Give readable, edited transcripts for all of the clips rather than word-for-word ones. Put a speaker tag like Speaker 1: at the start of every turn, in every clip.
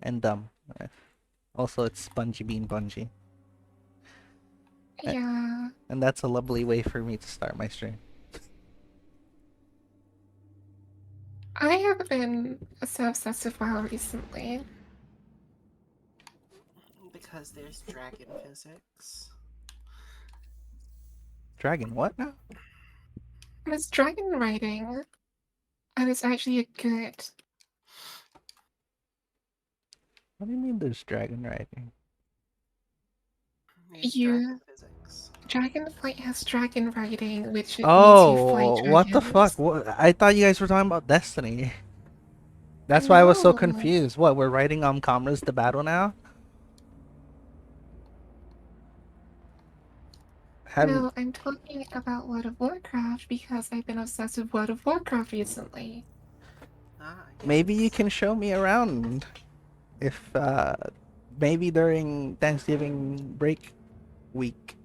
Speaker 1: and dumb. Also, it's spongy being Bungie.
Speaker 2: Yeah.
Speaker 1: And that's a lovely way for me to start my stream.
Speaker 2: I have been so obsessed with WoW recently.
Speaker 3: Because there's dragon physics.
Speaker 1: Dragon, what now?
Speaker 2: It's dragon riding, and it's actually a good.
Speaker 1: What do you mean there's dragon riding?
Speaker 3: There's
Speaker 2: You
Speaker 3: dragon physics.
Speaker 2: Dragonflight has dragon riding, which means you fly
Speaker 1: Oh, what the fuck?
Speaker 2: dragons.
Speaker 1: What? I thought you guys were talking about Destiny. That's why I was so
Speaker 2: No,
Speaker 1: confused. What, we're riding comrades to battle now? Hadn't
Speaker 2: no, I'm talking about World of Warcraft because I've been obsessed with World of Warcraft recently.
Speaker 3: Ah,
Speaker 1: maybe you
Speaker 3: yes.
Speaker 1: can show me around if maybe during Thanksgiving break week.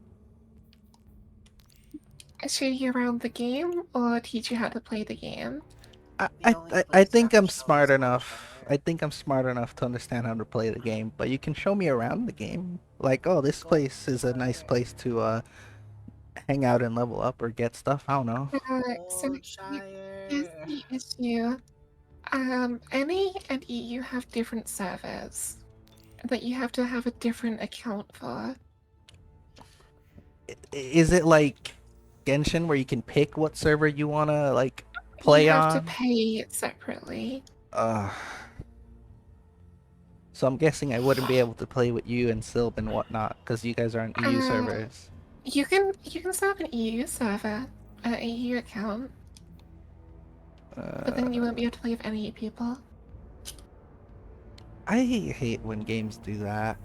Speaker 2: Show you around the game or teach you how to play the game?
Speaker 3: The only
Speaker 1: I
Speaker 3: place
Speaker 1: think
Speaker 3: that
Speaker 1: I'm
Speaker 3: shows
Speaker 1: smart
Speaker 3: is
Speaker 1: enough. I
Speaker 3: Goldshire.
Speaker 1: think I'm smart enough to understand how to play the game, but you can show me around the game. Like, oh, this place is a nice
Speaker 3: Goldshire.
Speaker 1: place to hang out and level up or get stuff. I don't know.
Speaker 2: So here's
Speaker 3: Goldshire.
Speaker 2: the issue. NA and EU have different servers that you have to have a different account for.
Speaker 1: Is it like Genshin where you can pick what server you wanna like
Speaker 2: You
Speaker 1: play
Speaker 2: have to
Speaker 1: on?
Speaker 2: pay separately.
Speaker 1: Uh, so I'm guessing I wouldn't be able to play with you and Silb and whatnot because you guys are on EU
Speaker 2: Uh,
Speaker 1: servers.
Speaker 2: you can set up an EU server, an EU account, but then you
Speaker 1: Uh,
Speaker 2: won't be able to play with any people.
Speaker 1: I hate when games do that.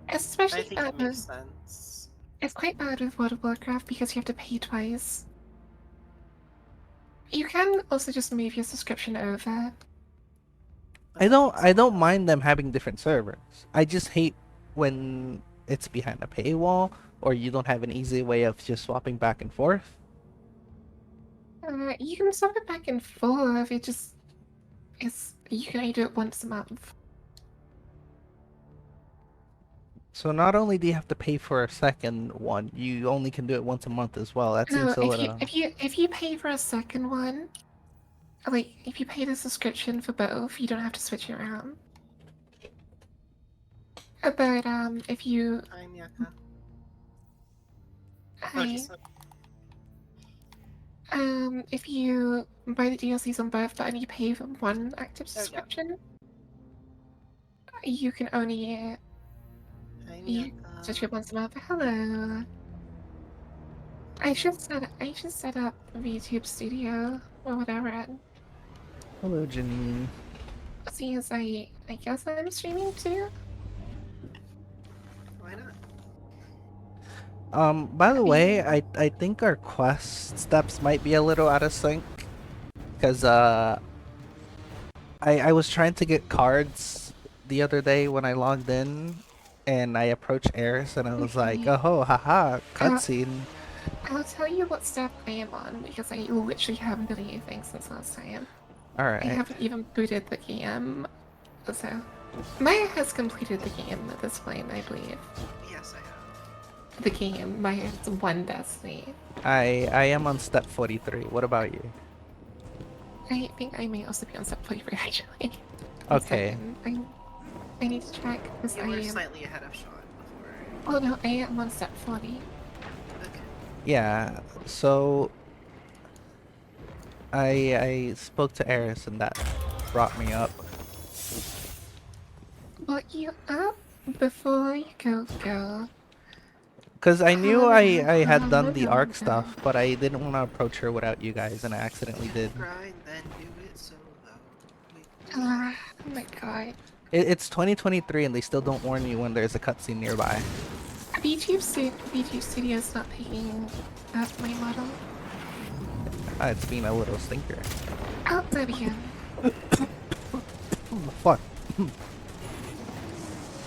Speaker 2: It's
Speaker 3: I
Speaker 2: especially
Speaker 3: think
Speaker 2: bad
Speaker 3: it makes
Speaker 2: with
Speaker 3: sense.
Speaker 2: it's quite bad with World of Warcraft because you have to pay twice. You can also just move your subscription over.
Speaker 3: But that takes
Speaker 1: I
Speaker 3: a
Speaker 1: don't
Speaker 3: while.
Speaker 1: mind them having different servers. I just hate when it's behind a paywall or you don't have an easy way of just swapping back and forth.
Speaker 2: You can swap it back and forth. It's you can only do it once a month.
Speaker 1: So not only do you have to pay for a second one, you only can do it once a month as well. That
Speaker 2: No,
Speaker 1: seems a little.
Speaker 2: if you pay for a second one, like if you pay the subscription for both, you don't have to switch it around. But if you
Speaker 3: Hi, Miyaka. Oh,
Speaker 2: I
Speaker 3: just
Speaker 2: if you buy the DLCs on both, but only pay for one active
Speaker 3: there we go.
Speaker 2: subscription, you can only
Speaker 3: Hi,
Speaker 2: you switch it
Speaker 3: Miyaka.
Speaker 2: once a month. Hello. I should set up a YouTube studio or whatever.
Speaker 1: Hello, Janine.
Speaker 2: Seeing as I guess I'm streaming too.
Speaker 3: Why not?
Speaker 1: By the
Speaker 2: I
Speaker 1: way,
Speaker 2: mean,
Speaker 1: I think our quest steps might be a little out of sync because I was trying to get cards the other day when I logged in, and I approached Eris and I was like,
Speaker 2: okay.
Speaker 1: oh, haha,
Speaker 2: Uh,
Speaker 1: cutscene.
Speaker 2: I'll tell you what step I am on because I literally haven't done anything since last time.
Speaker 1: All
Speaker 2: I
Speaker 1: right.
Speaker 2: haven't even booted the game, so Maya has completed the game at this point, I believe.
Speaker 3: Yes, I have.
Speaker 2: The game, Maya's one Destiny.
Speaker 1: I am on step 43. What about you?
Speaker 2: I think I may also be on step 43 actually. One
Speaker 1: Okay.
Speaker 2: second. I need to check because
Speaker 3: You
Speaker 2: I
Speaker 3: were
Speaker 2: am.
Speaker 3: slightly ahead of Sean before.
Speaker 2: Oh no, I am on step 40.
Speaker 3: Okay.
Speaker 1: Yeah. So I spoke to Eris and that brought me up.
Speaker 2: But you up before you go.
Speaker 1: Because I knew I had done the
Speaker 2: Go.
Speaker 1: arc stuff, but I didn't want to approach her without you guys, and I accidentally did.
Speaker 3: Grind, then do it solo.
Speaker 2: Oh my god.
Speaker 1: It's 2023 and they still don't warn you when there's a cutscene nearby.
Speaker 2: VTube Studio's not picking up my model.
Speaker 1: It's been a little stinker.
Speaker 2: Oh, there we go.
Speaker 1: Fuck.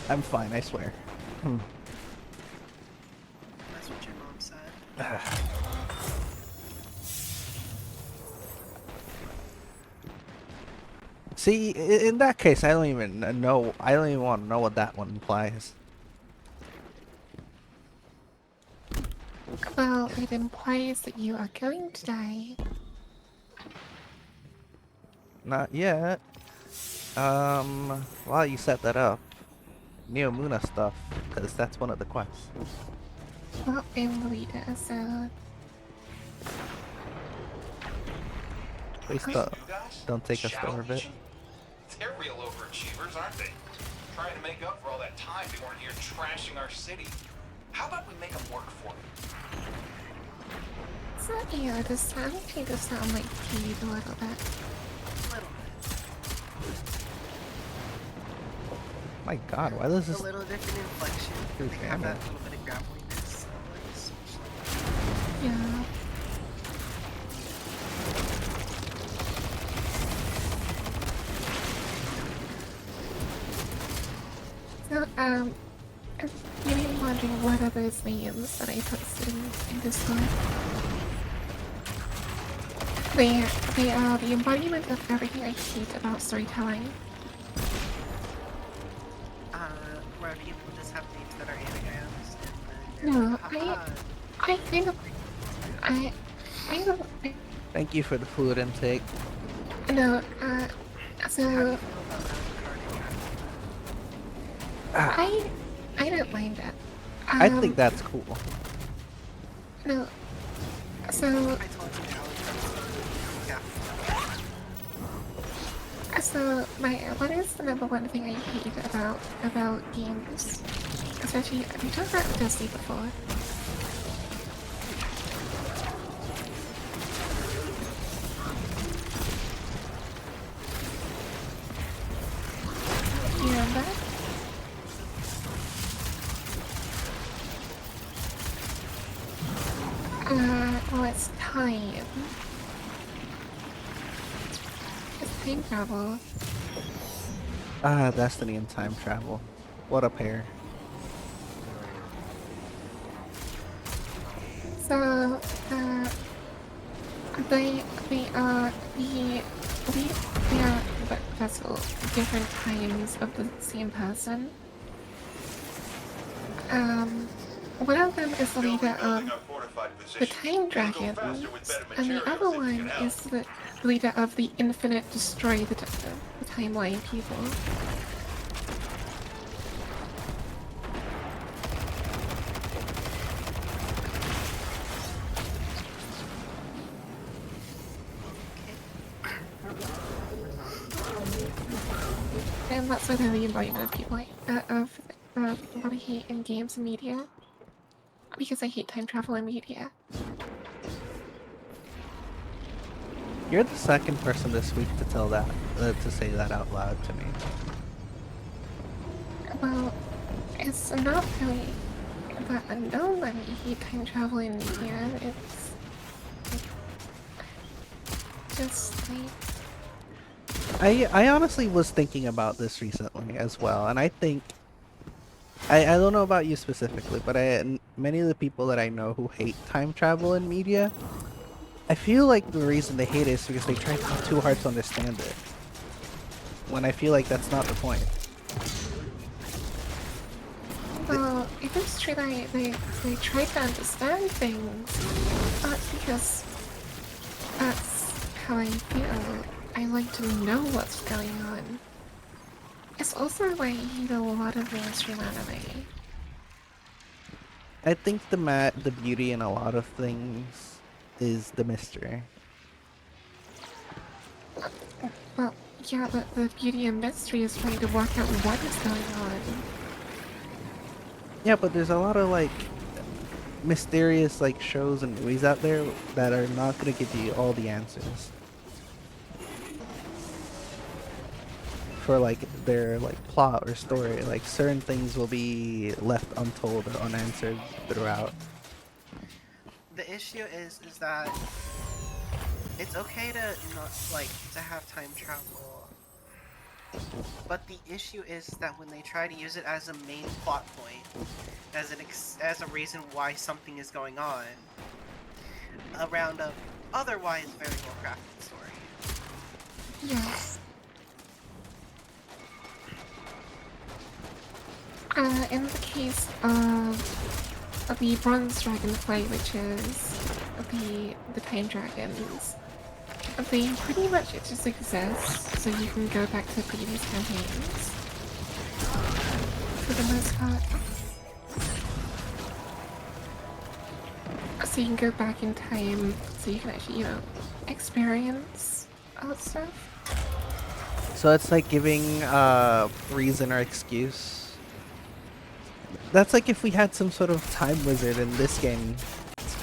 Speaker 1: I'm fine, I swear.
Speaker 3: That's what your mom said.
Speaker 1: See, in that case, I don't even know. I don't even want to know what that one implies.
Speaker 2: Well, it implies that you are going to die.
Speaker 1: Not yet. While you set that up, Neomuna stuff, because that's one of the quests.
Speaker 2: Well, I'm the leader, so...
Speaker 1: Please
Speaker 2: Huh?
Speaker 1: don't take us to orbit.
Speaker 4: They're real overachievers, aren't they? Trying to make up for all that time they weren't here trashing our city. How about we make them work for it?
Speaker 2: So, yeah, the sound kind of sound like Pete a little bit.
Speaker 3: A little bit.
Speaker 1: My God, why does
Speaker 3: A
Speaker 1: this?
Speaker 3: little different inflection.
Speaker 1: Dude,
Speaker 3: They have
Speaker 1: damn
Speaker 3: that
Speaker 1: it.
Speaker 3: little bit of grappliness. Always.
Speaker 2: Yeah. So, if you've been wondering what are those names that I posted in Discord, they are the embodiment of everything I hate about storytelling.
Speaker 3: Where people just have names that are anagrams, and then they're
Speaker 2: No,
Speaker 3: like, haha.
Speaker 2: I kind of, I, I don't,
Speaker 1: Thank you for the food intake.
Speaker 2: no,
Speaker 3: How do
Speaker 2: so
Speaker 3: you feel about avocado?
Speaker 1: Ah,
Speaker 2: I don't mind that.
Speaker 1: I think that's cool.
Speaker 2: No, so,
Speaker 3: I told you avocado. Yeah.
Speaker 2: so what is the number one thing I hate about games? Especially, we talked about Destiny before. Do you remember? Well, it's time. It's time travel.
Speaker 1: Ah, Destiny and time travel. What a pair.
Speaker 2: So, they are they are vessel different times of the same person. One of them is the leader of the Time Dragons, and the other one is the leader of the Infinite Destroy the Timeline people. And that's why they're the embodiment of people of what I hate in games and media. Because I hate time travel in media.
Speaker 1: You're the second person this week to tell that, to say that out loud to me.
Speaker 2: Well, it's not really that unknown that I hate time travel in media. It's just like...
Speaker 1: I honestly was thinking about this recently as well, and I think I don't know about you specifically, but many of the people that I know who hate time travel in media, I feel like the reason they hate it is because they try too hard to understand it. When I feel like that's not the point.
Speaker 2: Well, it is true that they try to understand things, but because that's how I feel. I like to know what's going on. It's also why I hate a lot of mainstream anime.
Speaker 1: I think the beauty in a lot of things is the mystery.
Speaker 2: Well, yeah, but the beauty and mystery is trying to work out what is going on.
Speaker 1: Yeah, but there's a lot of like mysterious like shows and movies out there that are not gonna give you all the answers. For like their like plot or story, like certain things will be left untold or unanswered throughout.
Speaker 3: The issue is that it's okay to not like to have time travel, but the issue is that when they try to use it as a main plot point, as a reason why something is going on, around a otherwise very well crafted story.
Speaker 2: Yes. In the case of the bronze dragonfly, which is the time dragons, they pretty much just exist, so you can go back to previous campaigns for the most part. So you can go back in time, so you can actually, you know, experience all that stuff.
Speaker 1: So it's like giving reason or excuse. That's like if we had some sort of time wizard in this game.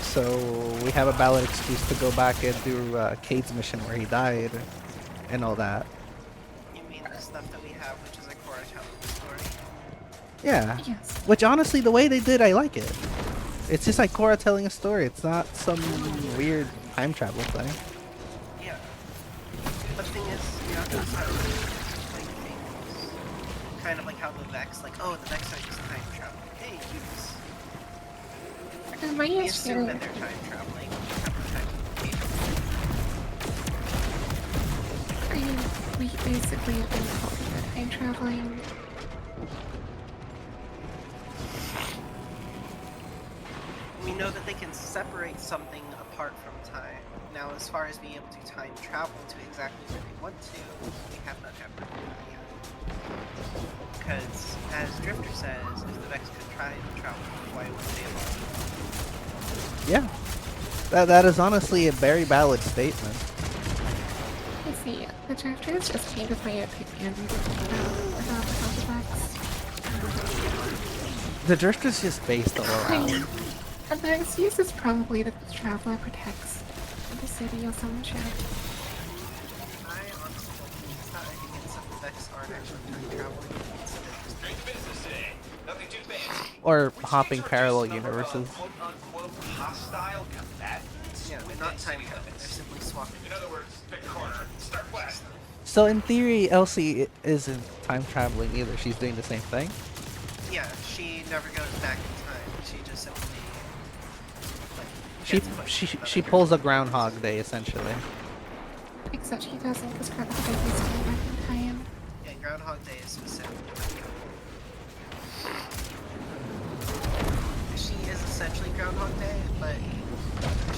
Speaker 1: So we have a valid excuse to go back and do Cade's mission where he died and all that.
Speaker 3: You mean the stuff that we have, which is a core telling story?
Speaker 1: Yeah.
Speaker 2: Yes.
Speaker 1: Which honestly, the way they did, I like it. It's just like Korra telling a story. It's not some weird time travel thing.
Speaker 3: Yeah. But the thing is, you have to decide like things. Kind of like how the Vex, like, oh, the Vex are just time traveling. Hey, use.
Speaker 2: My
Speaker 3: We
Speaker 2: issue.
Speaker 3: assume that they're time traveling. We have no time communication.
Speaker 2: I mean, we basically have been told that time traveling.
Speaker 3: We know that they can separate something apart from time. Now, as far as being able to time travel to exactly where they want to, we have not ever done that yet. Because, as Drifter says, if the Vex could try to travel, why would they allow it?
Speaker 1: Yeah. That is honestly a very valid statement.
Speaker 2: I see. The chapter is just kind of my opinion about the facts.
Speaker 1: The Drifter's just based all around.
Speaker 2: And the excuse is probably that the traveler protects the city or some shit.
Speaker 3: I honestly don't think that. I think it's that the Vex aren't actually time traveling. It's that they're just
Speaker 4: Straight to business today. Nothing too fancy.
Speaker 1: Or
Speaker 4: Which
Speaker 1: hopping
Speaker 4: takes our
Speaker 1: parallel
Speaker 4: just number of,
Speaker 1: universes.
Speaker 4: quote-unquote hostile combatants
Speaker 3: yeah, they're
Speaker 4: within
Speaker 3: not time
Speaker 4: city
Speaker 3: traveling. They're
Speaker 4: limits.
Speaker 3: simply swapping.
Speaker 4: In other words, pick a corner. Start blasting.
Speaker 1: So in theory, Elsie isn't time traveling either. She's doing the same thing.
Speaker 3: Yeah, she never goes back in time. She just simply like
Speaker 1: She
Speaker 3: gets put
Speaker 1: she
Speaker 3: in another
Speaker 1: she pulls a Groundhog Day essentially.
Speaker 2: Except she doesn't, because Groundhog Day is going back in time.
Speaker 3: Yeah, Groundhog Day is specific. She is essentially Groundhog Day, but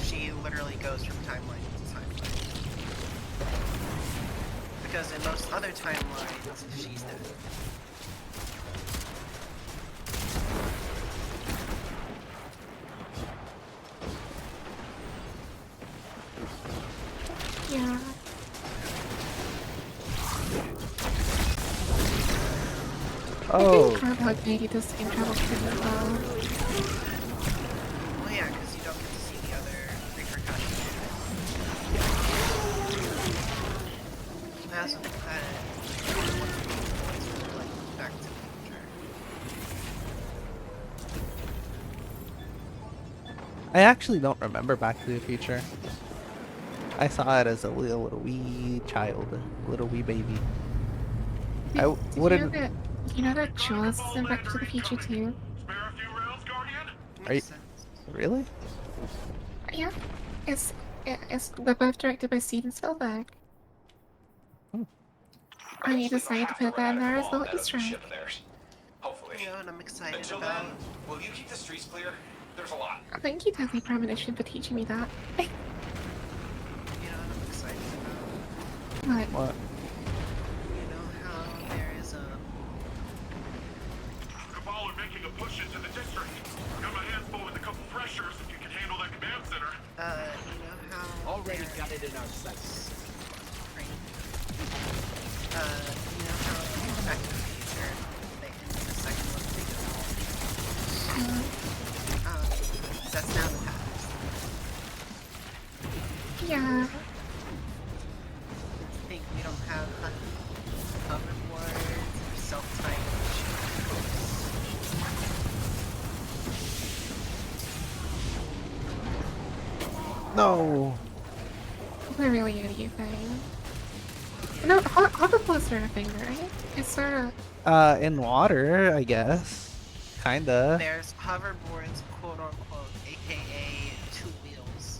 Speaker 3: she literally goes from timeline to timeline. Because in most other timelines, she's dead.
Speaker 2: Yeah. I
Speaker 1: Oh,
Speaker 2: think Groundhog Day does time travel pretty well.
Speaker 3: Well, yeah, because you don't get to see the other repercussions. I also think that like Back to the Future.
Speaker 1: I actually don't remember Back to the Future. I saw it as a little wee child, little wee baby. I wouldn't.
Speaker 2: You know that Jules is in Back to the Future too?
Speaker 4: Spare a few rounds, Guardian?
Speaker 1: Are you
Speaker 3: Makes sense.
Speaker 1: really?
Speaker 2: Yeah. They're both directed by Steven Spielberg.
Speaker 1: Hmm.
Speaker 2: And you decided to put that in there as a little Easter egg.
Speaker 4: Ship of theirs. Hopefully.
Speaker 3: You know, and I'm excited
Speaker 4: Until
Speaker 3: about.
Speaker 4: then, will you keep the streets clear? There's a lot.
Speaker 2: Thank you, Deadly Premonition, for teaching me that.
Speaker 3: You know, and I'm excited about.
Speaker 2: What?
Speaker 1: What?
Speaker 3: You know how there is
Speaker 4: Cabal are making a push into the district. Got my hands full with a couple pressures if you can handle that command center.
Speaker 3: you know how
Speaker 5: Already
Speaker 3: there
Speaker 5: got it in
Speaker 3: is
Speaker 5: our sights.
Speaker 3: Right. You know how Back to the Future, they ended the second one that's now the past.
Speaker 2: Yeah.
Speaker 3: I think we don't have hoverboards or self-type
Speaker 1: No.
Speaker 2: Literally anything. No, hoverboards are a thing, right? It's sort of...
Speaker 1: In water, I guess. Kinda.
Speaker 3: There's hoverboards, quote unquote, aka two wheels.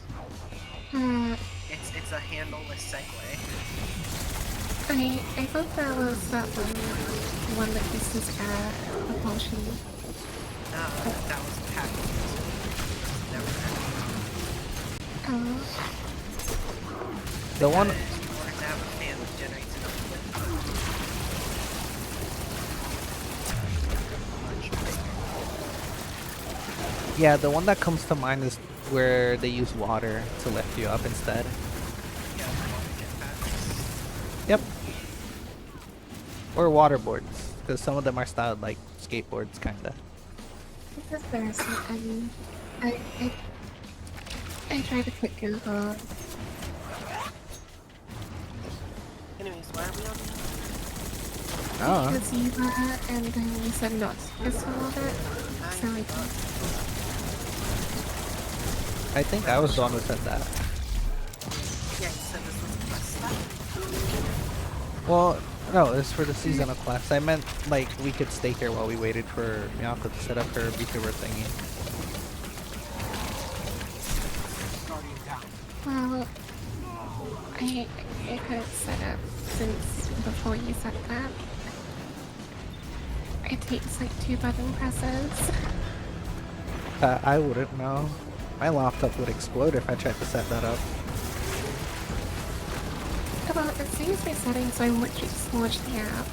Speaker 2: Hmm.
Speaker 3: It's a handleless Segway.
Speaker 2: I thought that was that one that uses the potion.
Speaker 3: That was packed. Never.
Speaker 2: Oh,
Speaker 1: The one,
Speaker 3: In order to have a fan that generates enough liquid.
Speaker 1: yeah, the one that comes to mind is where they use water to lift you up instead.
Speaker 3: Yeah, jetpacks.
Speaker 1: Yep. Or water boards, because some of them are styled like skateboards, kinda.
Speaker 2: it's embarrassing. I, I, I tried to click Google.
Speaker 3: Anyways, why are we on the
Speaker 1: Oh,
Speaker 2: Because you and then you said not to some of it. So I did.
Speaker 1: I think I was the one who said that.
Speaker 3: Yeah, you said this was quest stuff.
Speaker 1: Well, no, it's for the seasonal quest. I meant like we could stay here while we waited for Miyako to set up her VTuber thingy.
Speaker 2: Well, I could have set up since before you said that. It takes like 2 button presses.
Speaker 1: I wouldn't know. My laptop would explode if I tried to set that up.
Speaker 2: Well, it saves my settings, so I would just launch the app.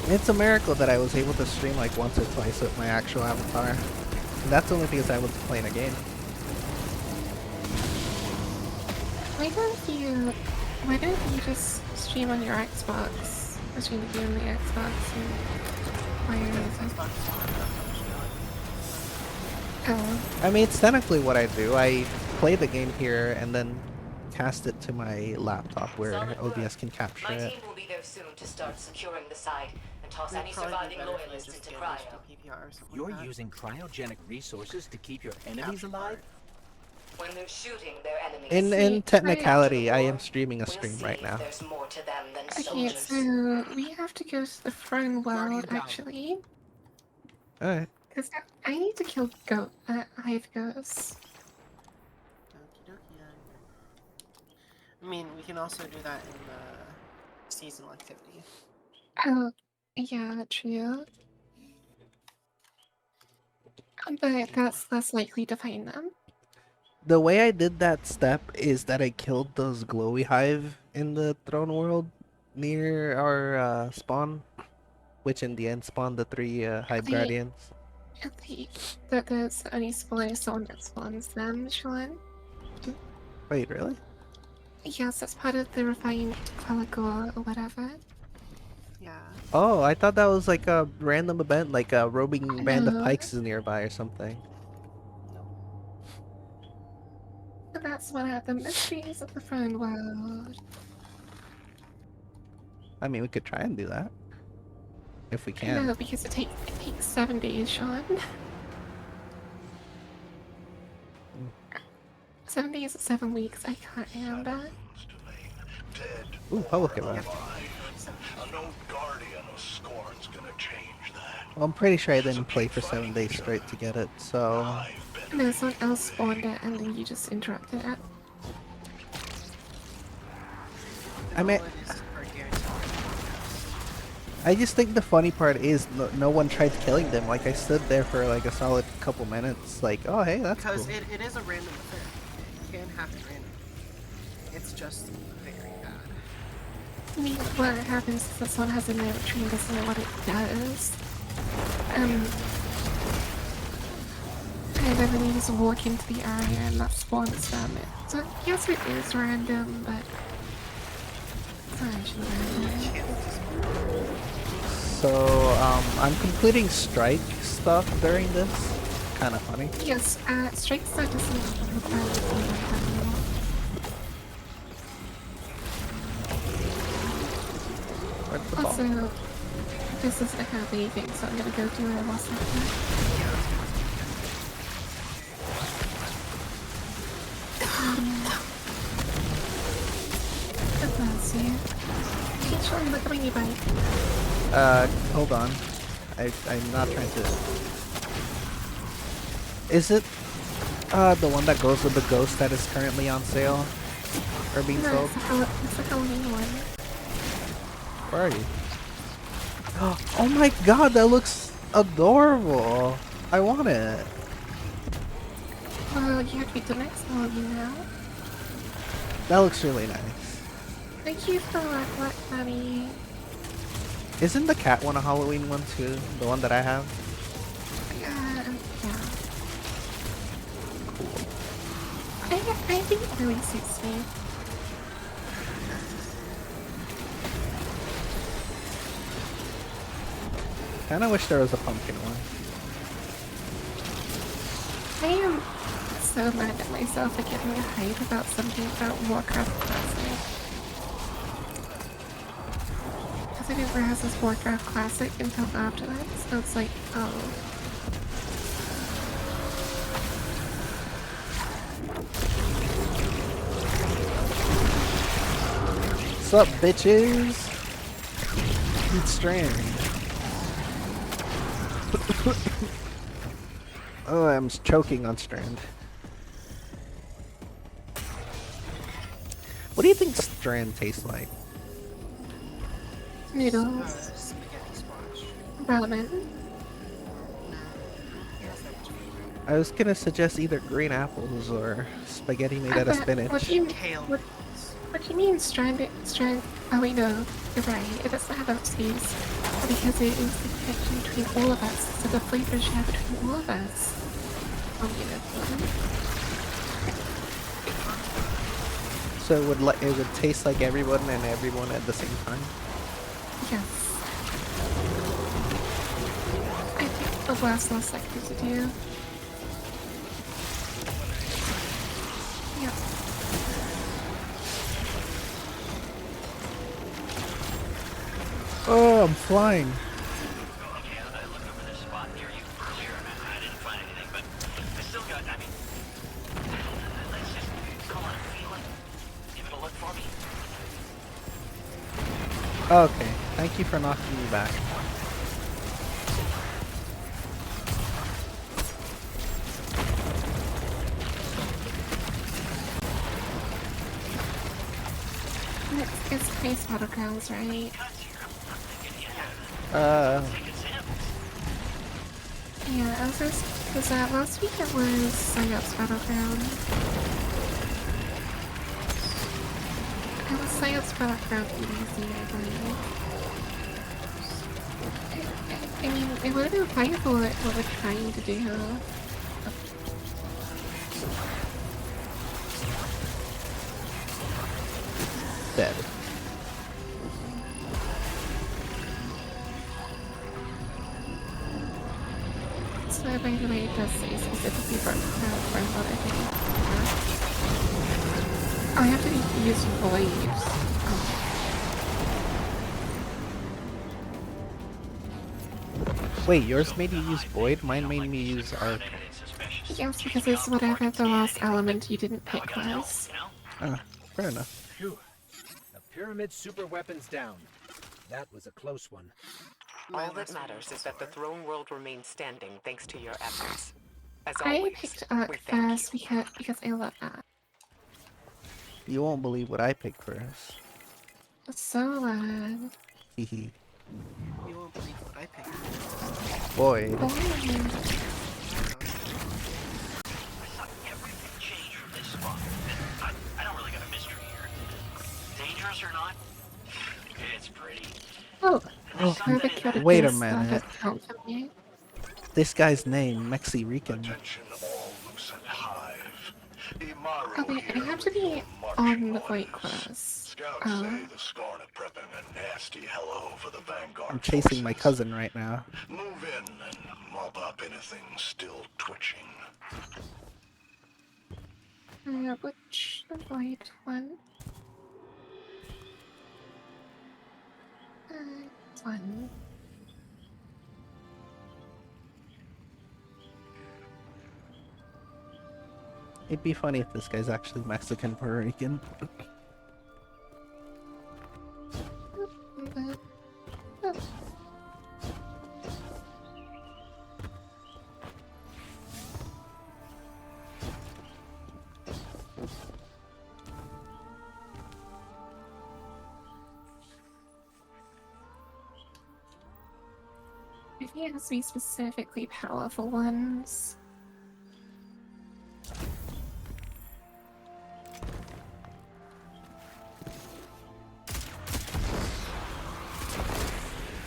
Speaker 1: It's a miracle that I was able to stream like once or twice with my actual avatar. And that's only because I was playing a game.
Speaker 2: Why don't you just stream on your Xbox? Between you and the Xbox and why you're using. Oh,
Speaker 1: I mean, it's technically what I do. I play the game here and then cast it to my laptop where
Speaker 5: Solid work.
Speaker 1: OBS can capture
Speaker 5: My
Speaker 1: it.
Speaker 5: team will be there soon to start securing the site and toss
Speaker 3: It'd
Speaker 5: any
Speaker 3: probably be
Speaker 5: surviving
Speaker 3: better if you
Speaker 5: loyalists
Speaker 3: just
Speaker 5: into
Speaker 3: get
Speaker 5: cryo.
Speaker 3: PPR or something
Speaker 6: You're
Speaker 3: like that.
Speaker 6: using cryogenic resources to keep your enemies
Speaker 3: Capture
Speaker 6: alive?
Speaker 3: card.
Speaker 5: When they're shooting their enemies,
Speaker 1: In technicality, I am streaming a
Speaker 5: we'll
Speaker 1: stream
Speaker 5: see
Speaker 1: right
Speaker 5: if
Speaker 1: now.
Speaker 5: there's more to them than
Speaker 2: okay,
Speaker 5: soldiers.
Speaker 2: so we have to go to the throne world
Speaker 6: Guardian down.
Speaker 2: actually.
Speaker 1: Alright.
Speaker 2: Because I need to kill hive ghosts.
Speaker 3: Okie dokie then. I mean, we can also do that in the seasonal activity.
Speaker 2: Oh, yeah, true. But that's less likely to find them.
Speaker 1: The way I did that step is that I killed those glowy hive in the throne world near our spawn, which in the end spawned the 3 hive
Speaker 2: The-
Speaker 1: guardians.
Speaker 2: I think that there's only someone that spawns them, Sean.
Speaker 1: Wait, really?
Speaker 2: Yes, that's part of the refined Caligor or whatever.
Speaker 3: Yeah.
Speaker 1: Oh, I thought that was like a random event, like a roving band of
Speaker 2: No.
Speaker 1: pikes is nearby or something.
Speaker 2: But that's one of the mysteries of the throne world.
Speaker 1: I mean, we could try and do that. If we can.
Speaker 2: No, because it takes 7 days, Sean. 7 days or 7 weeks, I can't remember.
Speaker 1: Ooh, public event.
Speaker 7: A no guardian of Scorn's gonna change that.
Speaker 1: Well, I'm pretty sure I didn't play for 7 days straight to get it, so...
Speaker 7: I've been
Speaker 2: No, someone else spawned it and then you just interrupted it.
Speaker 1: I mean-
Speaker 3: Goal is for guaranteed.
Speaker 1: I just think the funny part is no one tried killing them. Like, I stood there for like a solid couple minutes, like, oh hey, that's
Speaker 3: Because
Speaker 1: cool.
Speaker 3: it is a random affair. It can happen randomly. It's just very bad.
Speaker 2: I mean, what happens is that someone has a military and doesn't know what it does. And then you just walk into the area and that spawns them. So yes, it is random, but it's not actually random.
Speaker 1: So, I'm completing strike stuff during this. Kind of funny.
Speaker 2: Yes, strike start doesn't require the team like that anymore.
Speaker 1: Where's the ball?
Speaker 2: Also, this isn't happening anything, so I'm gonna go do it whilst I Let's see. Hey, Sean, look at my new bike.
Speaker 1: Hold on. I'm not trying to... Is it... The one that goes with the ghost that is currently on sale or being
Speaker 2: No,
Speaker 1: sold.
Speaker 2: it's the Halloween one.
Speaker 1: Where are you? Oh my god, that looks adorable. I want it.
Speaker 2: Well, you have to beat the next Halloween now.
Speaker 1: That looks really nice.
Speaker 2: Thank you for what, Daddy.
Speaker 1: Isn't the cat one a Halloween one too? The one that I have?
Speaker 2: Yeah. I think it really suits me.
Speaker 1: Kinda wish there was a pumpkin one.
Speaker 2: I am so mad at myself for getting hype about something about Warcraft Classic. Because I didn't realize this Warcraft Classic until after that, so it's like, oh.
Speaker 1: Sup, bitches? Eat Strand. Oh, I'm choking on Strand. What do you think Strand tastes like?
Speaker 2: Noodles,
Speaker 3: Spaghetti squash.
Speaker 2: ramen.
Speaker 1: I was gonna suggest either green apples or spaghetti made out of spinach.
Speaker 2: What do you
Speaker 3: Kale.
Speaker 2: what do you mean strand? Oh wait, no, you're right. It doesn't have oats because it is the connection between all of us. So the flavors share between all of us. Oh,
Speaker 1: So it would taste like everyone and everyone at the same time.
Speaker 2: yes. I think the last second to do. Yep.
Speaker 1: Oh, I'm flying.
Speaker 7: Okay, I looked over this spot near you earlier and I didn't find anything, but I still got, I mean, let's just call it a feeling. Give it a look for me.
Speaker 1: Okay, thank you for knocking me back.
Speaker 2: It's Space Battlegrounds, right? Yeah, I was just because last week it was Psyops Battleground. It was Psyops Battleground EDC, I believe. I mean, it would have been fine for what we're trying to do.
Speaker 1: Dead.
Speaker 2: So by the way, it does say specifically for what I think. Oh, I have to use blades.
Speaker 1: Wait, yours made you use Void? Mine made me use Arc.
Speaker 2: Yes, because it's whatever the last element you didn't pick was.
Speaker 1: Fair enough.
Speaker 6: Phew. The pyramid super weapons down. That was a close one.
Speaker 5: All that matters is that the throne world remains standing thanks to your efforts. As
Speaker 2: I
Speaker 5: always,
Speaker 2: picked
Speaker 5: we
Speaker 2: Arc
Speaker 5: thank
Speaker 2: first because I love that.
Speaker 1: You won't believe what I picked first.
Speaker 2: So
Speaker 1: Hehe.
Speaker 3: You won't believe what I picked.
Speaker 1: Void.
Speaker 2: boring.
Speaker 7: Everything changed from this spot. I don't really got a mystery here. Dangerous or not? It's pretty.
Speaker 2: Oh, perfect for the
Speaker 1: Wait a
Speaker 2: kiss,
Speaker 1: minute.
Speaker 2: count for me.
Speaker 1: This guy's name, Mexi-Rican.
Speaker 7: Attention all Lucent Hive.
Speaker 2: Oh wait, I have to be on the Void class.
Speaker 7: Scouts say the Scorn are prepping a nasty hello for the Vanguard.
Speaker 1: I'm chasing my
Speaker 7: forces.
Speaker 1: cousin right now.
Speaker 7: Move in and mop up anything still twitching.
Speaker 2: Which the Void one? One.
Speaker 1: It'd be funny if this guy's actually Mexican Puerto Rican.
Speaker 2: It has to be specifically powerful ones.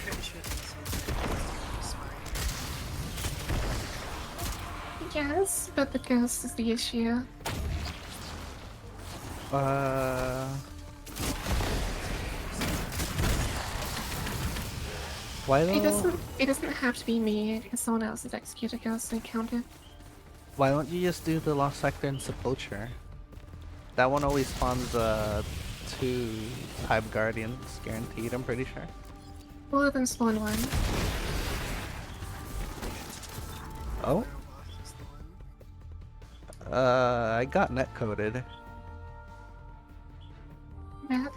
Speaker 3: Pretty sure this is spider.
Speaker 2: Yes, but the ghost is the issue.
Speaker 1: Why
Speaker 2: It
Speaker 1: don't
Speaker 2: doesn't have to be me, because someone else has executed ghost and counted.
Speaker 1: why don't you just do the Lost Sector and Sepulture? That one always spawns 2 Hive Guardians guaranteed, I'm pretty sure.
Speaker 2: All of them spawn one.
Speaker 1: Oh?
Speaker 3: Firewatch is the one.
Speaker 1: I got netcoded.
Speaker 2: Matt,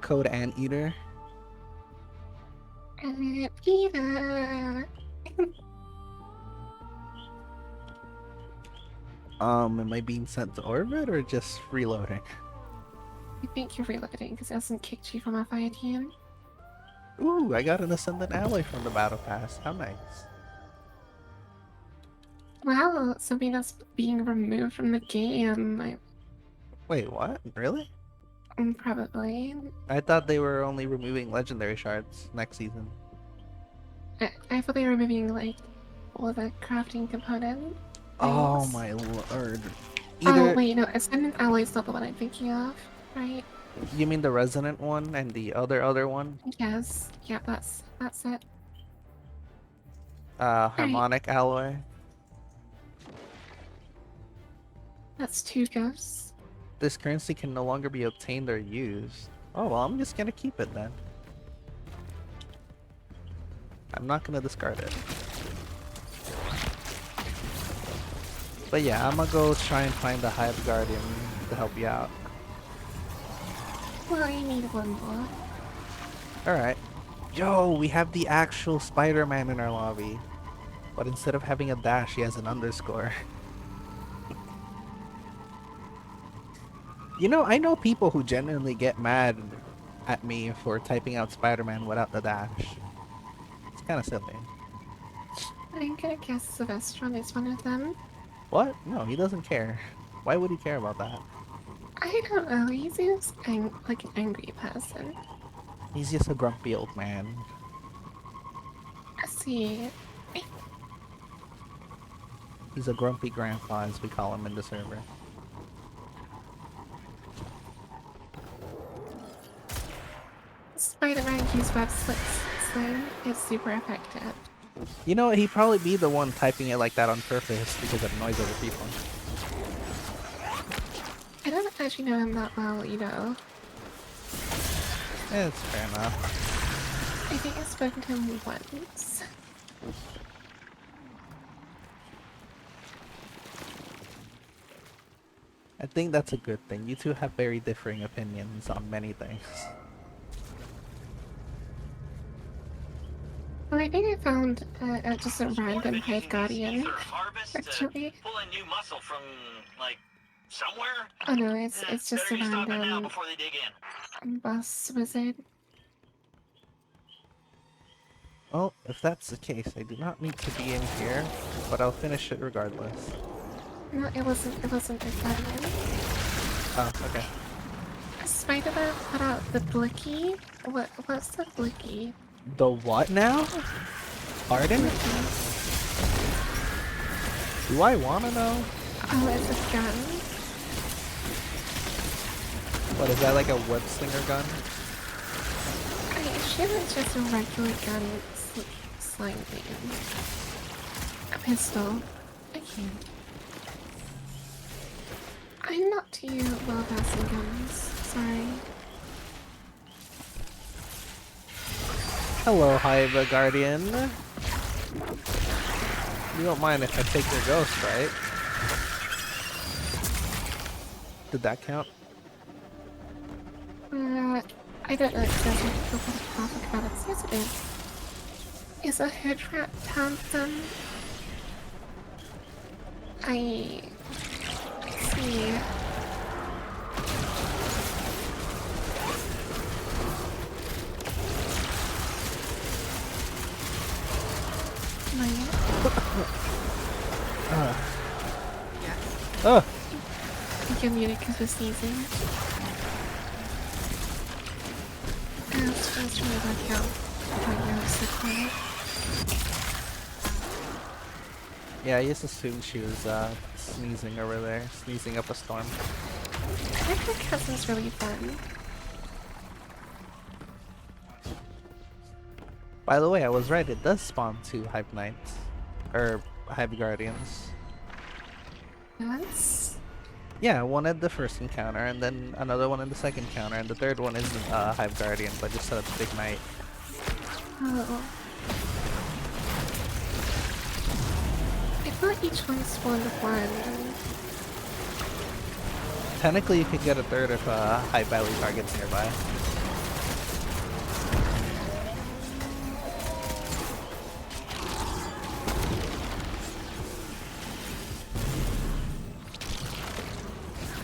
Speaker 1: Code Anteater.
Speaker 2: Peter.
Speaker 1: Am I being sent to orbit or just reloading?
Speaker 2: I think you're reloading because it hasn't kicked you from a fire team.
Speaker 1: Ooh, I got an Ascendant Alloy from the Battle Pass. How nice.
Speaker 2: Wow, something that's being removed from the game.
Speaker 1: Wait, what? Really?
Speaker 2: Probably.
Speaker 1: I thought they were only removing legendary shards next season.
Speaker 2: I thought they were removing like all the crafting component.
Speaker 1: Oh
Speaker 2: things.
Speaker 1: my lord.
Speaker 2: Oh
Speaker 1: Either
Speaker 2: wait, no, Ascendant Alloy's not the one I'm thinking of, right?
Speaker 1: you mean the Resonant one and the other one?
Speaker 2: Yes, yeah, that's it.
Speaker 1: Harmonic Alloy.
Speaker 2: That's 2 ghosts.
Speaker 1: This currency can no longer be obtained or used. Oh well, I'm just gonna keep it then. I'm not gonna discard it. But yeah, I'm gonna go try and find the Hive Guardian to help you out.
Speaker 2: Well, you need one more.
Speaker 1: Alright. Yo, we have the actual Spider-Man in our lobby. But instead of having a dash, he has an underscore. You know, I know people who genuinely get mad at me for typing out Spider-Man without the dash. It's kind of silly.
Speaker 2: I'm gonna guess Sylvestron is one of them.
Speaker 1: What? No, he doesn't care. Why would he care about that?
Speaker 2: I don't know, he seems like an angry person.
Speaker 1: He's just a grumpy old man.
Speaker 2: I see.
Speaker 1: He's a grumpy grandpa, as we call him in the server.
Speaker 2: Spider-Man used web sling. It's super effective.
Speaker 1: You know, he'd probably be the one typing it like that on purpose because it annoys other people.
Speaker 2: I don't actually know him that well, you know.
Speaker 1: Yeah, it's fair enough.
Speaker 2: I think I've spoken to him once.
Speaker 1: I think that's a good thing. You two have very differing opinions on many things.
Speaker 2: Well, I think I found just a random Hive Guardian.
Speaker 7: Harvest
Speaker 2: Actually.
Speaker 7: to pull in new muscle from, like, somewhere?
Speaker 2: Oh no, it's just a
Speaker 7: Better get stopping now
Speaker 2: random
Speaker 7: before they dig in.
Speaker 2: boss wizard.
Speaker 1: Well, if that's the case, I do not need to be in here, but I'll finish it regardless.
Speaker 2: No, it wasn't a Guardian.
Speaker 1: Oh, okay.
Speaker 2: Spider-Man put out the Blicky. What's the Blicky?
Speaker 1: The what now? Pardon? Do I wanna know?
Speaker 2: Oh, it's a gun.
Speaker 1: What, is that like a web slinger gun?
Speaker 2: I assume it's just a regular gun slightly. A pistol. Okay. I'm not too well versed in guns. Sorry.
Speaker 1: Hello, Hive Guardian. You don't mind if I take your ghost, right? Did that count?
Speaker 2: I don't know exactly what the topic about it. Yes, it is. Is a hood rat tantrum? I see.
Speaker 1: Oh,
Speaker 2: think you're muted because we're sneezing. That's really work out. Why you're so quiet.
Speaker 1: yeah, I just assumed she was sneezing over there, sneezing up a storm.
Speaker 2: I think my cousin's really fun.
Speaker 1: By the way, I was right, it does spawn 2 Hive Knights. Or Hive Guardians.
Speaker 2: Yes.
Speaker 1: Yeah, one at the first encounter, and then another one in the second encounter, and the third one isn't Hive Guardian, but just a big knight.
Speaker 2: Oh. I thought each one spawned one.
Speaker 1: Technically, you could get a third if Hive Valley targets nearby.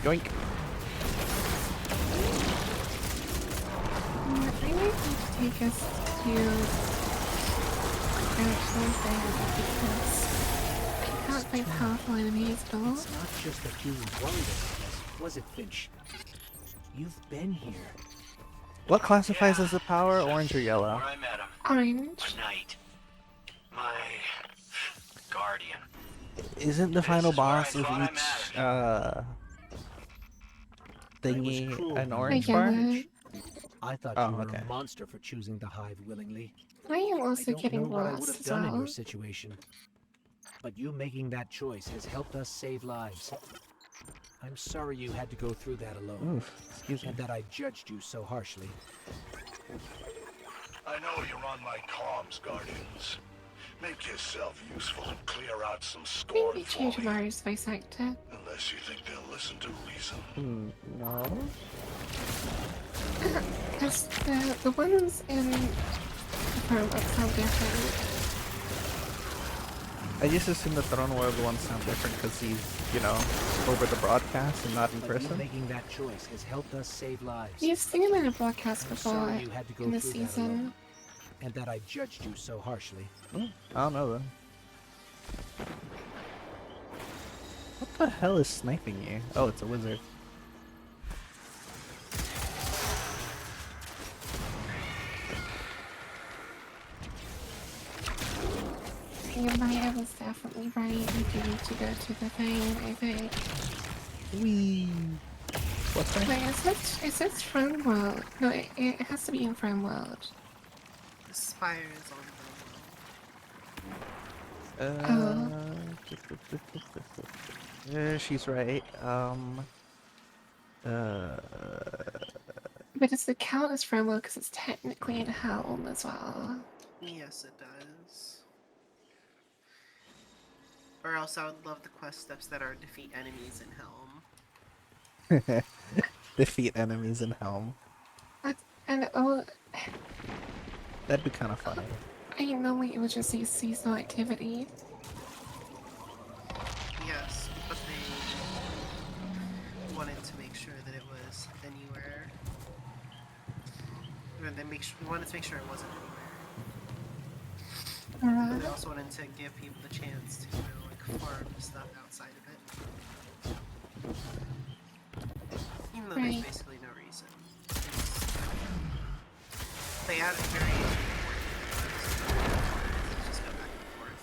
Speaker 1: Yoink.
Speaker 2: I might need to take us to actually there because I can't find powerful enemies at all.
Speaker 6: It's not just that you worried about us, was it, Finch? You've been here.
Speaker 1: What classifies as a power, orange or yellow?
Speaker 7: Where I met him.
Speaker 2: Orange.
Speaker 7: My knight. My guardian.
Speaker 1: Isn't the final
Speaker 7: This is where I
Speaker 1: boss of
Speaker 7: thought I
Speaker 1: each
Speaker 7: mattered.
Speaker 1: thingy
Speaker 6: cruel,
Speaker 1: an
Speaker 6: man.
Speaker 1: orange
Speaker 2: I
Speaker 1: bar?
Speaker 2: get it.
Speaker 6: I thought
Speaker 1: Oh,
Speaker 6: you were
Speaker 1: okay.
Speaker 6: a monster for choosing the hive willingly.
Speaker 2: I am
Speaker 6: I
Speaker 2: also
Speaker 6: don't know
Speaker 2: getting
Speaker 6: what I would
Speaker 2: lost
Speaker 6: have
Speaker 2: as
Speaker 6: done in
Speaker 2: well.
Speaker 6: your situation. But you making that choice has helped us save lives. I'm sorry you had to go through that alone.
Speaker 1: Oof, excuse me.
Speaker 6: And that I judged you so harshly.
Speaker 8: I know you're on my comms, Guardians. Make yourself useful and clear out some scorn
Speaker 2: Maybe
Speaker 8: for
Speaker 2: change
Speaker 8: me.
Speaker 2: Tomorrow's voice actor.
Speaker 8: Unless you think they'll listen to reason.
Speaker 1: No.
Speaker 2: Because the ones in the promo sound different.
Speaker 1: I just assume the Throne World ones sound different because he's, you know, over the broadcast and not in
Speaker 6: But you
Speaker 1: person.
Speaker 6: making that choice has helped us save lives.
Speaker 2: You've seen him in a broadcast
Speaker 6: I'm
Speaker 2: before
Speaker 6: sorry you had to go
Speaker 2: in the
Speaker 6: through that
Speaker 2: season.
Speaker 6: alone. And that I judged you so harshly.
Speaker 1: I don't know though. What the hell is sniping you? Oh, it's a wizard.
Speaker 2: Your Maya was definitely right. We do need to go to the thing, I think.
Speaker 1: Wee. What's that?
Speaker 2: Wait, it says Throne World. No, it has to be in Throne World.
Speaker 3: The spire is on the
Speaker 1: Yeah, she's right.
Speaker 2: But does it count as Throne World because it's technically in Helm as well?
Speaker 3: Yes, it does. Or else I would love the quest steps that are defeat enemies in Helm.
Speaker 1: Defeat enemies in Helm.
Speaker 2: And
Speaker 1: That'd be kind of funny.
Speaker 2: I normally it would just say seasonal activity.
Speaker 3: Yes, but they wanted to make sure that it was anywhere. Or they wanted to make sure it wasn't anywhere. And they also wanted to give people the chance to, you know, like farm stuff outside of it. Even though there's
Speaker 2: Right.
Speaker 3: basically no reason. They added very just go back and forth.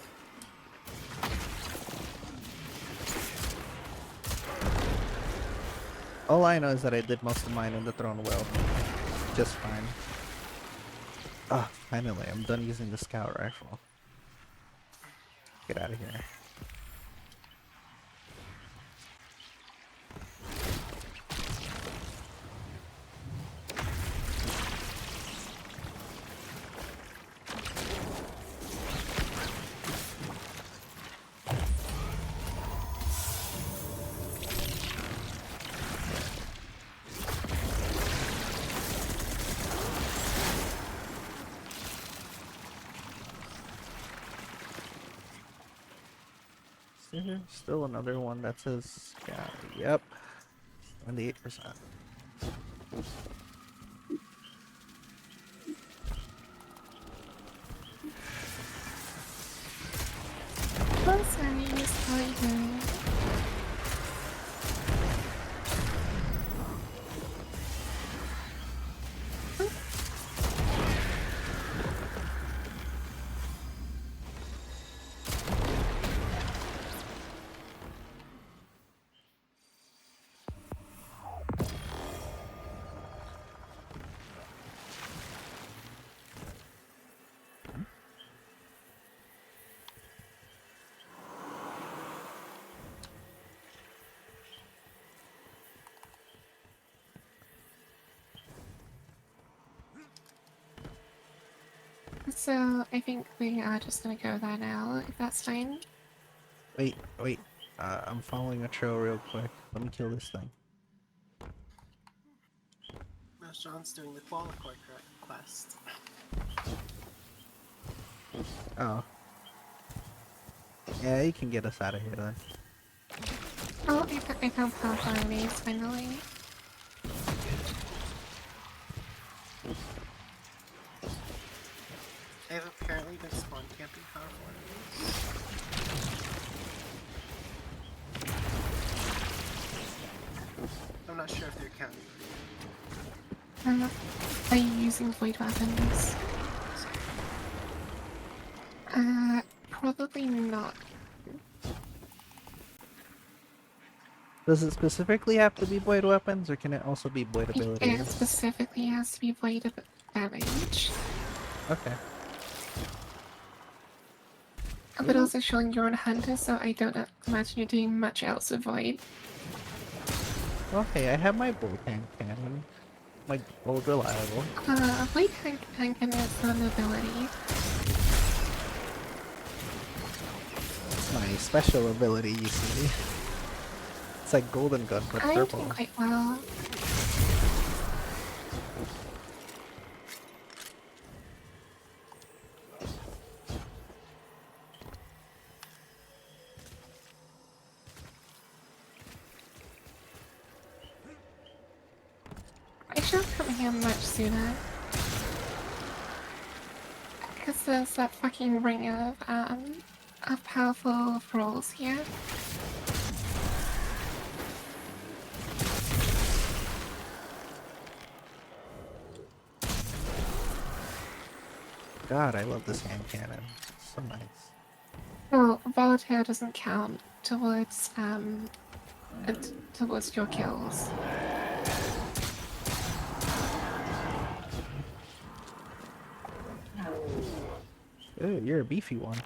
Speaker 1: All I know is that I did most of mine in the Throne World. Just fine. Ah, finally, I'm done using the scout rifle. Get out of here. Still another one that says, yeah, yep, 78%.
Speaker 2: Oh, sorry, Miss Polygon. So I think we are just gonna go there now, if that's fine.
Speaker 1: Wait, wait. I'm following a trail real quick. Let me kill this thing.
Speaker 3: Now Sean's doing the Qualicore quest.
Speaker 1: Oh. Yeah, you can get us out of here then.
Speaker 2: Oh, I found powerful enemies finally.
Speaker 3: I've apparently been spawn camping powerful enemies. I'm not sure if they're counting.
Speaker 2: Are you using void weapons? Probably not.
Speaker 1: Does it specifically have to be void weapons, or can it also be void
Speaker 2: It
Speaker 1: abilities?
Speaker 2: specifically has to be void damage.
Speaker 1: Okay.
Speaker 2: But also showing you're on hunter, so I don't imagine you're doing much else with void.
Speaker 1: Okay, I have my bolt hand cannon. My old reliable.
Speaker 2: Void cannon is not an ability.
Speaker 1: It's my special ability, you see. It's like golden gun, but
Speaker 2: I'm
Speaker 1: purple.
Speaker 2: doing quite well. I should have come here much sooner. Because there's that fucking ring of powerful thralls here.
Speaker 1: God, I love this hand cannon. It's so nice.
Speaker 2: Well, Volatile doesn't count towards, towards your kills.
Speaker 1: Ooh, you're a beefy one.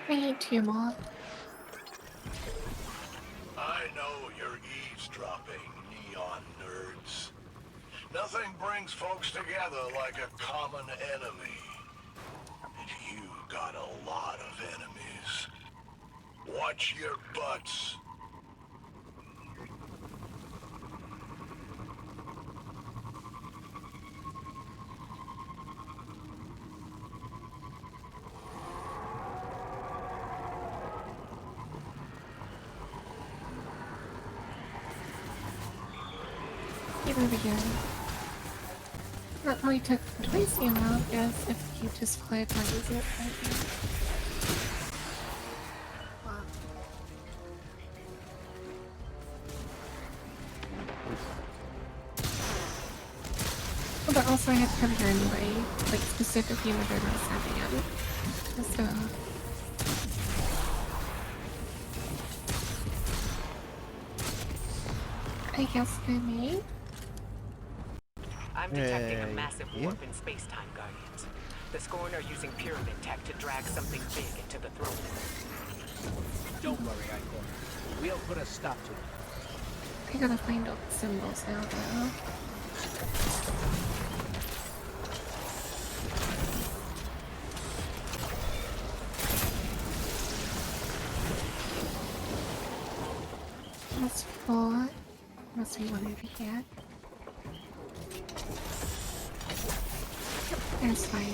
Speaker 2: I need 2 more.
Speaker 8: I know you're eavesdropping, neon nerds. Nothing brings folks together like a common enemy. And you got a lot of enemies. Watch your butts.
Speaker 2: Here we go. That probably took twice the amount as if you just played my music. But also I had to come here anyway, like specifically in the room I was standing in. So... I guess I may.
Speaker 5: I'm detecting a massive warp in space-time, Guardians. The Scorn are using pyramid tech to drag something big into the throne room.
Speaker 6: Don't worry, Icor. We'll put a stop to it.
Speaker 2: I gotta find all the symbols now, though. That's 4. Must be one over here. That's fine.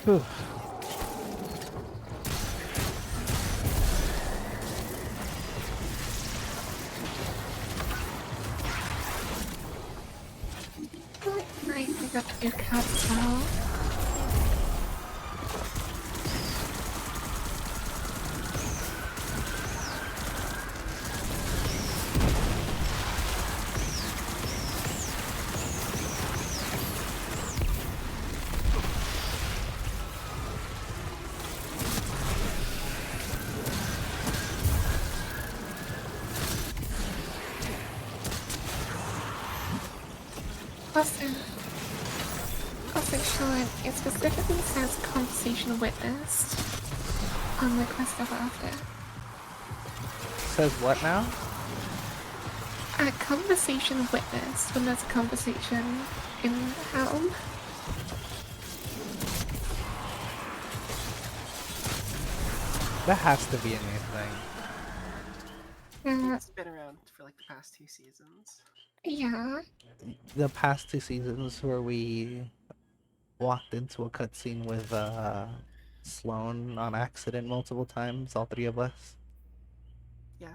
Speaker 1: Whew.
Speaker 2: I pick up your cat as well. Also, Sean, it specifically says conversation witnessed on the quest of after.
Speaker 1: Says what now?
Speaker 2: A conversation witnessed when there's a conversation in Helm.
Speaker 1: That has to be a new thing.
Speaker 2: Yeah,
Speaker 3: It's been around for like the past 2 seasons.
Speaker 2: yeah.
Speaker 1: The past 2 seasons where we walked into a cutscene with Sloan on accident multiple times, all three of us.
Speaker 3: Yeah.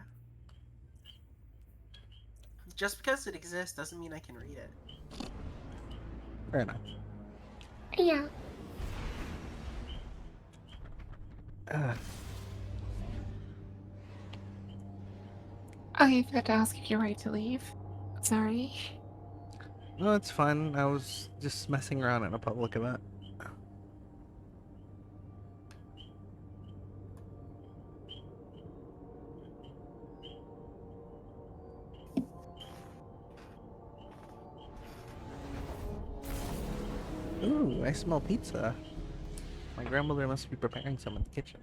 Speaker 3: Just because it exists doesn't mean I can read it.
Speaker 1: Fair enough.
Speaker 2: Yeah.
Speaker 1: Uh,
Speaker 2: I forgot to ask if you're ready to leave. Sorry.
Speaker 1: no, it's fun. I was just messing around in a public event. Ooh, I smell pizza. My grandmother must be preparing some in the kitchen.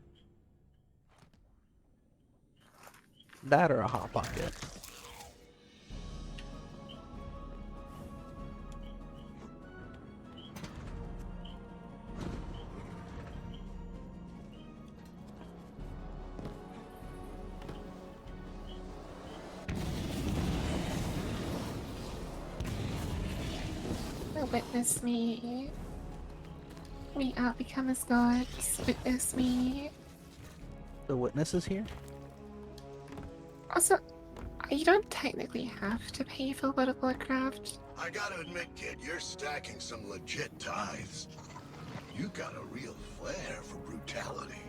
Speaker 1: That or a hot pocket.
Speaker 2: Witness me. We all become as gods. Witness me.
Speaker 1: The witness is here?
Speaker 2: Also, you don't technically have to pay for World of Warcraft.
Speaker 8: I gotta admit, kid, you're stacking some legit tithes. You got a real flair for brutality.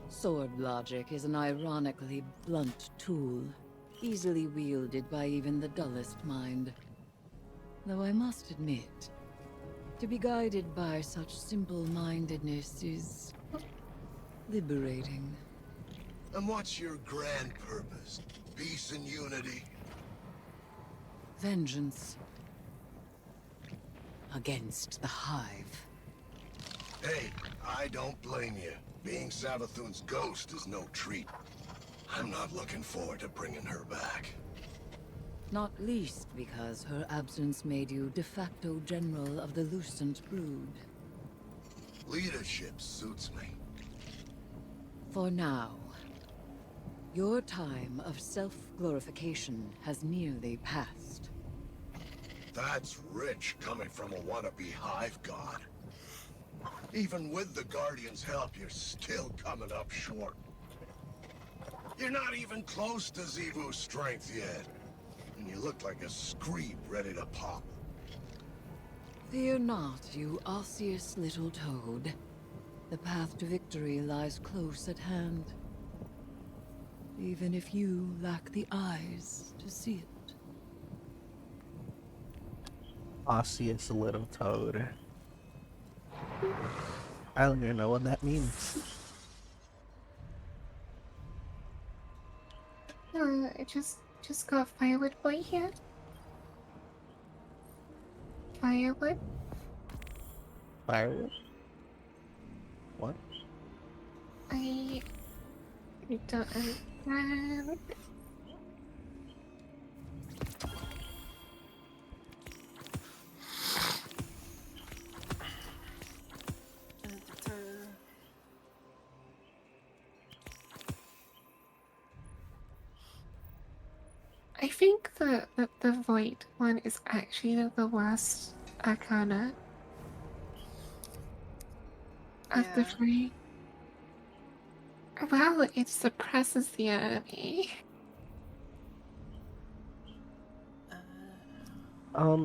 Speaker 9: Sword logic is an ironically blunt tool, easily wielded by even the dullest mind. Though I must admit, to be guided by such simple-mindedness is liberating.
Speaker 8: And what's your grand purpose? Peace and unity?
Speaker 9: Vengeance. Against the Hive.
Speaker 8: Hey, I don't blame you. Being Savathun's ghost is no treat. I'm not looking forward to bringing her back.
Speaker 9: Not least because her absence made you de facto general of the Lucent Brood.
Speaker 8: Leadership suits me.
Speaker 9: For now, your time of self-glorification has nearly passed.
Speaker 8: That's rich coming from a wannabe hive god. Even with the Guardian's help, you're still coming up short. You're not even close to Zevu's strength yet. And you look like a screep ready to pop.
Speaker 9: Fear not, you osseous little toad. The path to victory lies close at hand. Even if you lack the eyes to see it.
Speaker 1: Osseous little toad. I don't even know what that means.
Speaker 2: I just got firewood boy here. Firewood?
Speaker 1: Firewood? What?
Speaker 2: I don't understand. I think the void one is actually the worst arcana of the
Speaker 3: Yeah.
Speaker 2: three. Well, it suppresses the enemy.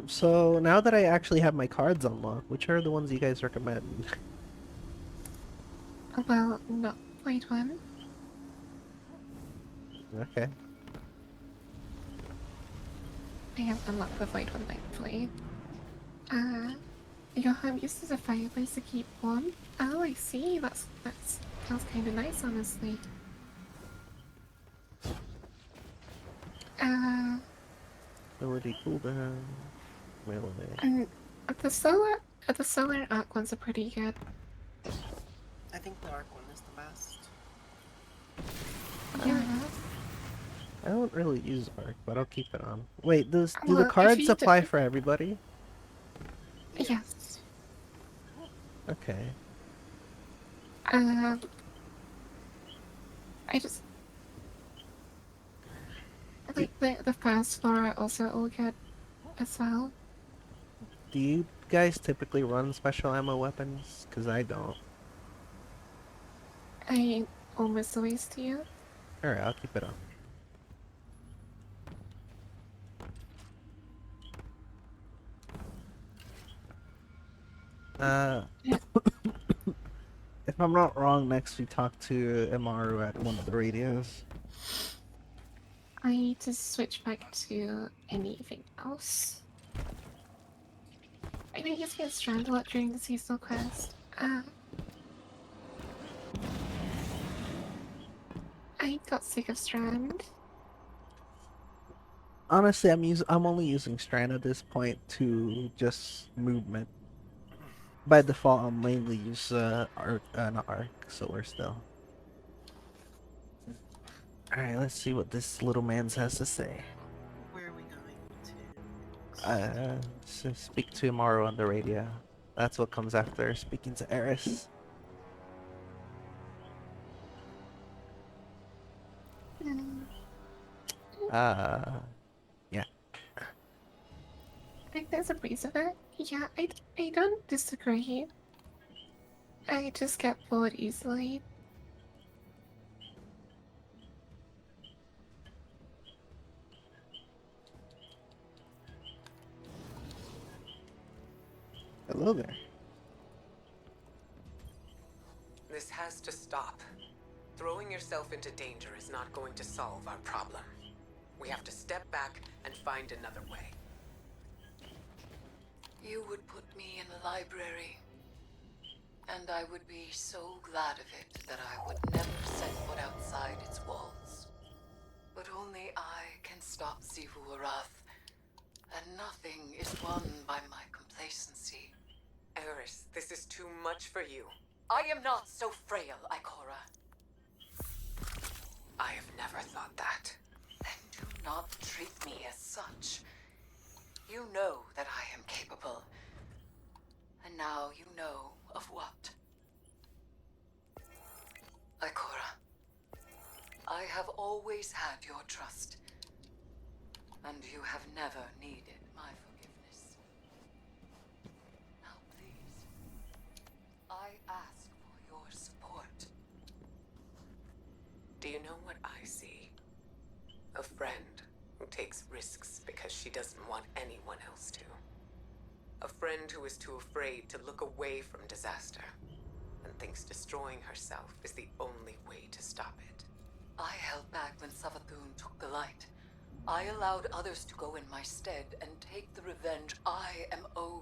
Speaker 1: So now that I actually have my cards unlocked, which are the ones you guys recommend?
Speaker 2: Well, not void one.
Speaker 1: Okay.
Speaker 2: I have unlocked the void one, thankfully. Your home uses a fireplace to keep warm. Oh, I see. Sounds kind of nice, honestly. Uh,
Speaker 1: Ability cooldown. Melee.
Speaker 2: and the solar arc ones are pretty good.
Speaker 3: I think the arc one is the best.
Speaker 2: Yeah.
Speaker 1: I don't really use arc, but I'll keep it on. Wait, do the
Speaker 2: Well, if
Speaker 1: cards
Speaker 2: you
Speaker 1: apply for everybody?
Speaker 2: yes.
Speaker 1: Okay.
Speaker 2: I just like the first floor are also all good as well.
Speaker 1: Do you guys typically run special ammo weapons? Because I don't.
Speaker 2: I almost always do.
Speaker 1: Alright, I'll keep it on.
Speaker 2: Yeah.
Speaker 1: If I'm not wrong, next we talk to Amaru at one of the radios.
Speaker 2: I need to switch back to anything else. I know he's getting stranded a lot during the seasonal quest. I got sick of Strand.
Speaker 1: Honestly, I'm only using Strand at this point to just movement. By default, I'll mainly use an arc, so we're still. Alright, let's see what this little man's has to say.
Speaker 3: Where are we going to?
Speaker 1: So speak to Amaru on the radio. That's what comes after speaking to Eris. Yeah.
Speaker 2: I think there's a reason for it. Yeah, I don't disagree. I just get bored easily.
Speaker 1: Hello there.
Speaker 5: This has to stop. Throwing yourself into danger is not going to solve our problem. We have to step back and find another way.
Speaker 9: You would put me in a library, and I would be so glad of it that I would never set foot outside its walls. But only I can stop Sivu Arath, and nothing is won by my complacency.
Speaker 5: Eris, this is too much for you.
Speaker 9: I am not so frail, Ikora.
Speaker 5: I have never thought that.
Speaker 9: Then do not treat me as such. You know that I am capable. And now you know of what. Ikora, I have always had your trust. And you have never needed my forgiveness. Now please, I ask for your support.
Speaker 5: Do you know what I see? A friend who takes risks because she doesn't want anyone else to. A friend who is too afraid to look away from disaster and thinks destroying herself is the only way to stop it.
Speaker 9: I held back when Savathun took the light. I allowed others to go in my stead and take the revenge I am owed.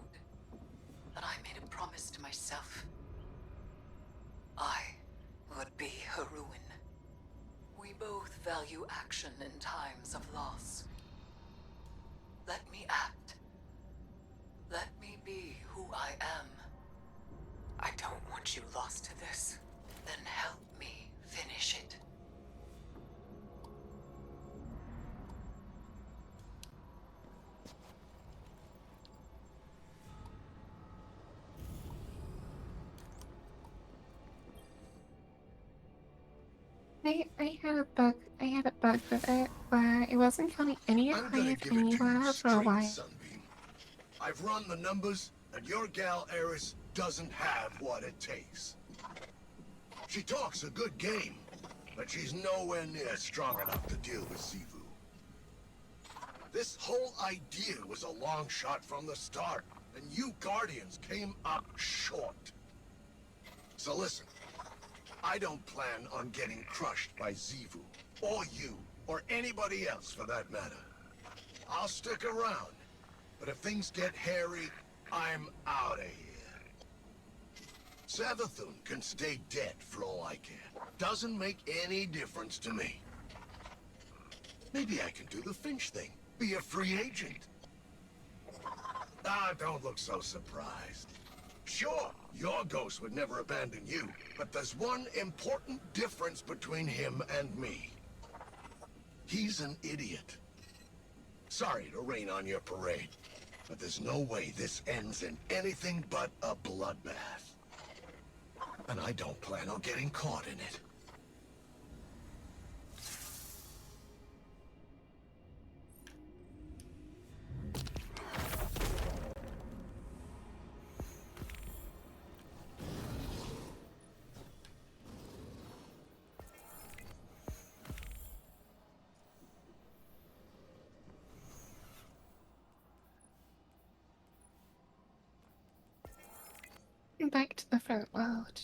Speaker 9: But I made a promise to myself. I would be her ruin. We both value action in times of loss. Let me act. Let me be who I am.
Speaker 5: I don't want you lost to this.
Speaker 9: Then help me finish it.
Speaker 2: I had a bug. I had a bug with it where it wasn't counting any
Speaker 8: I'm gonna
Speaker 2: hive
Speaker 8: give it to
Speaker 2: anywhere
Speaker 8: you
Speaker 2: for a
Speaker 8: straight,
Speaker 2: while.
Speaker 8: Sunbeam. I've run the numbers, and your gal Eris doesn't have what it takes. She talks a good game, but she's nowhere near strong enough to deal with Sivu. This whole idea was a long shot from the start, and you Guardians came up short. So listen, I don't plan on getting crushed by Zivu, or you, or anybody else for that matter. I'll stick around, but if things get hairy, I'm out of here. Savathun can stay dead for all I care. Doesn't make any difference to me. Maybe I can do the Finch thing. Be a free agent. Ah, don't look so surprised. Sure, your ghost would never abandon you, but there's one important difference between him and me. He's an idiot. Sorry to rain on your parade, but there's no way this ends in anything but a bloodbath. And I don't plan on getting caught in it.
Speaker 2: Back to the front world.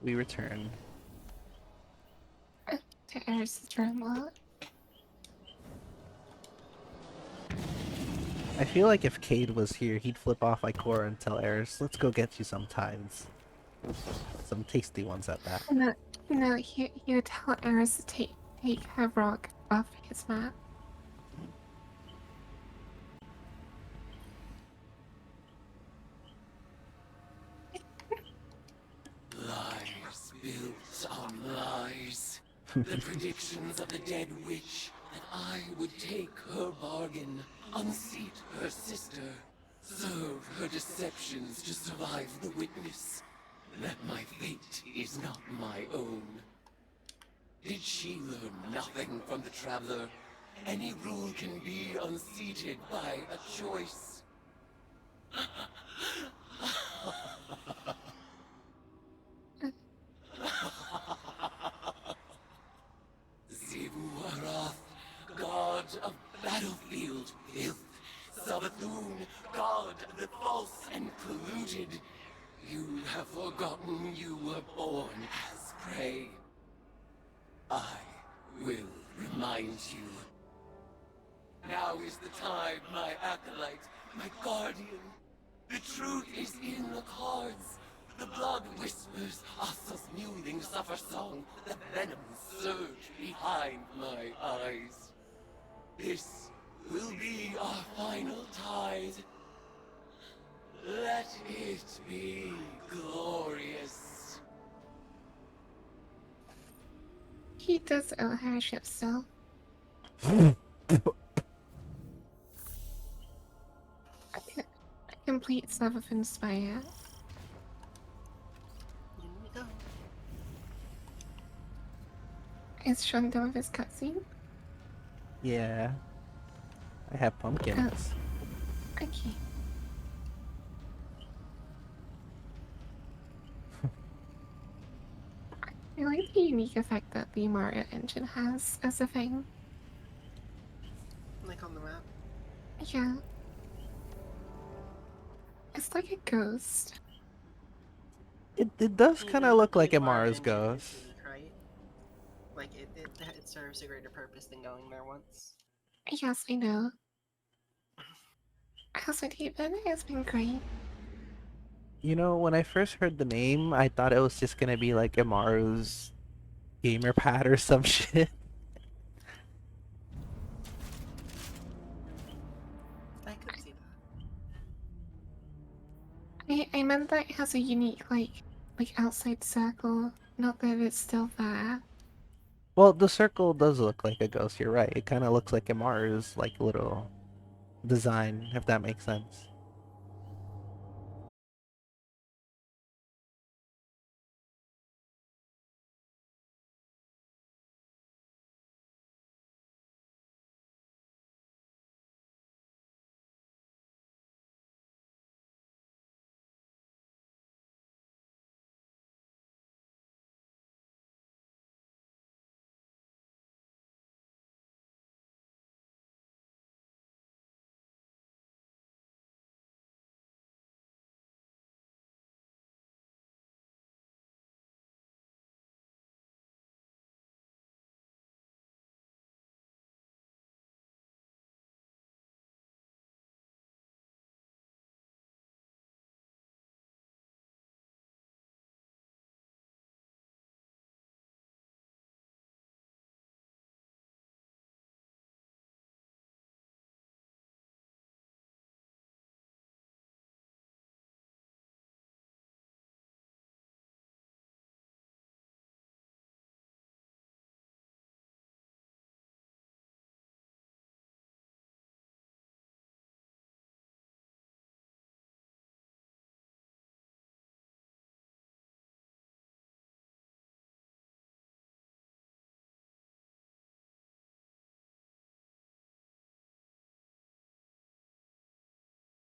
Speaker 1: We return.
Speaker 2: To Eris' dream world.
Speaker 1: I feel like if Cade was here, he'd flip off Ikora and tell Eris, let's go get you some tithes. Some tasty ones at that.
Speaker 2: No, he would tell Eris to take her rock off his map.
Speaker 5: Lies built on lies. The predictions of the dead witch that I would take her bargain, unseat her sister, serve her deceptions to survive the witness. That my fate is not my own. Did she learn nothing from the Traveler? Any rule can be unseated by a choice. Zivu Arath, god of battlefield filth. Savathun, god of the false and polluted. You have forgotten you were born as prey. I will remind you. Now is the time, my acolyte, my guardian. The truth is in the cards. The blood whispers, Asa's mewling suffer song. The venom surge behind my eyes. This will be our final tide. Let it be glorious.
Speaker 2: He does owe her a ship still. A complete Savathun spire.
Speaker 3: Here we go.
Speaker 2: Is Sean done with his cutscene?
Speaker 1: Yeah. I have pumpkins.
Speaker 2: Okay. I like the unique effect that the Mario engine has as a thing.
Speaker 3: Like on the map.
Speaker 2: Yeah. It's like a ghost.
Speaker 1: It does
Speaker 3: You
Speaker 1: kind
Speaker 3: know,
Speaker 1: of look
Speaker 3: the
Speaker 1: like
Speaker 3: Mario
Speaker 1: Amara's
Speaker 3: engine is
Speaker 1: ghost.
Speaker 3: unique, right? Like it serves a greater purpose than going there once.
Speaker 2: Yes, I know. How's it been? It's been great.
Speaker 1: You know, when I first heard the name, I thought it was just gonna be like Amaru's gamer pad or some shit.
Speaker 3: I could see that.
Speaker 2: I meant that it has a unique like outside circle. Not that it's still there.
Speaker 1: Well, the circle does look like a ghost, you're right. It kind of looks like Amaru's like little design, if that makes sense.